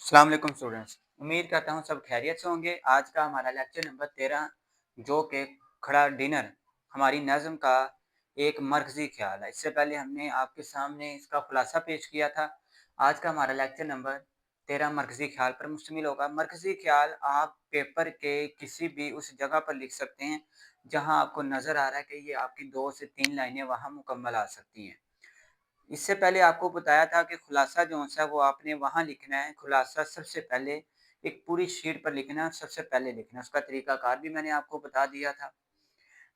अस्सलाम वालेकुम स्टूडेंट्स। उम्मीद करता हूँ सब खैरियत से होंगे। आज का हमारा लेक्चर नंबर 13 जो कि खड़ा डिनर हमारी नज़्म का एक मरकज़ी ख़्याल है। इससे पहले हमने आपके सामने इसका खुलासा पेश किया था। आज का हमारा लेक्चर नंबर 13 मरकज़ी ख़्याल पर मुश्तमिल होगा। मरकज़ी ख़्याल आप पेपर के किसी भी उस जगह पर लिख सकते हैं जहाँ आपको नज़र आ रहा है कि ये आपकी 2 से 3 लाइनें वहाँ मुकम्मल आ सकती हैं। इससे पहले आपको बताया था कि खुलासा जो-सा वो आपने वहाँ लिखना है। खुलासा सबसे पहले एक पूरी शीट पर लिखना है, सबसे पहले लिखना है। उसका तरीकाकार भी मैंने आपको बता दिया था।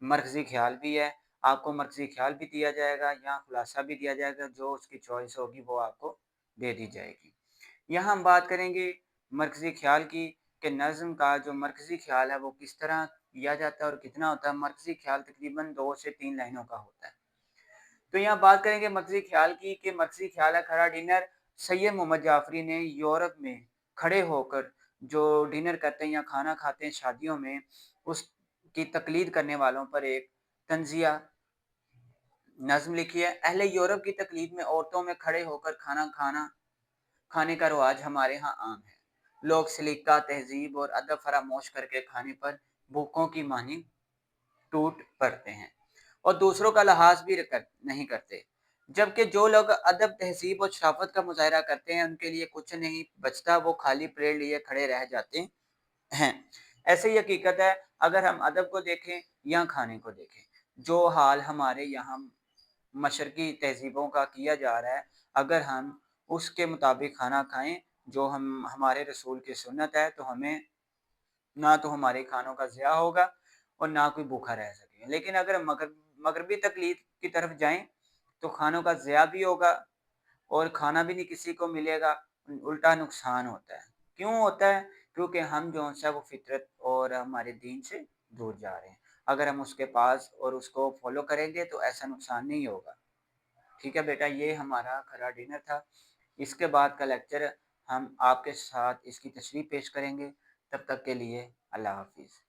मरकज़ी ख़्याल भी है, आपको मरकज़ी ख़्याल भी दिया जाएगा या खुलासा भी दिया जाएगा, जो उसकी चॉइस होगी वो आपको दे दी जाएगी। यहाँ हम बात करेंगे मरकज़ी ख़्याल की कि नज़्म का जो मरकज़ी ख़्याल है वो किस तरह किया जाता है और कितना होता है। मरकज़ी ख़्याल तकरीबन 2 से 3 लाइनों का होता है। तो यहाँ बात करेंगे मरकज़ी ख़्याल की कि मरकज़ी ख़्याल है खड़ा डिनर सैयद मोहम्मद जाफ़री ने यूरोप में खड़े होकर जो डिनर करते हैं या खाना खाते हैं शादियों में, उसकी तक़लीद करने वालों पर एक तंज़िया नज़्म लिखी है। अहले यूरोप की तक़लीद में औरतों में खड़े होकर खाने का रिवाज हमारे यहाँ आम है। लोग सलीक़ा, तहज़ीब और अदब फ़रामोश करके खाने पर भूखों की मानी टूट पड़ते हैं और दूसरों का लिहाज़ भी नहीं करते। जबकि जो लोग अदब, तहज़ीब और शराफ़त का मुज़ाहिरा करते हैं, उनके लिए कुछ नहीं बचता, वो खाली प्लेट लिए खड़े रह जाते हैं। ऐसे ही हकीकत है, अगर हम अदब को देखें या खाने को देखें, जो हाल हमारे यहाँ मशरक़ी तहज़ीबों का किया जा रहा है, अगर हम उसके मुताबिक खाना खाएँ, जो हम हमारे रसूल की सुन्नत है, तो हमें ना तो हमारे खानों का ज़िया होगा और ना कोई भूखा रह सकेगा। लेकिन अगर हम मगरबी तक़लीद की तरफ जाएँ, तो खानों का ज़िया भी होगा और खाना भी नहीं किसी को मिलेगा, उल्टा नुकसान होता है। क्यों होता है? क्योंकि हम जो-सा वो फ़ितरत और हमारे दीन से दूर जा रहे हैं। अगर हम उसके पास और उसको फ़ॉलो करेंगे तो ऐसा नुकसान नहीं होगा। ठीक है बेटा, ये हमारा खरा डिनर था। इसके बाद का लेक्चर हम आपके साथ इसकी तशरीह पेश करेंगे। तब तक के लिए अल्लाह हाफ़िज़।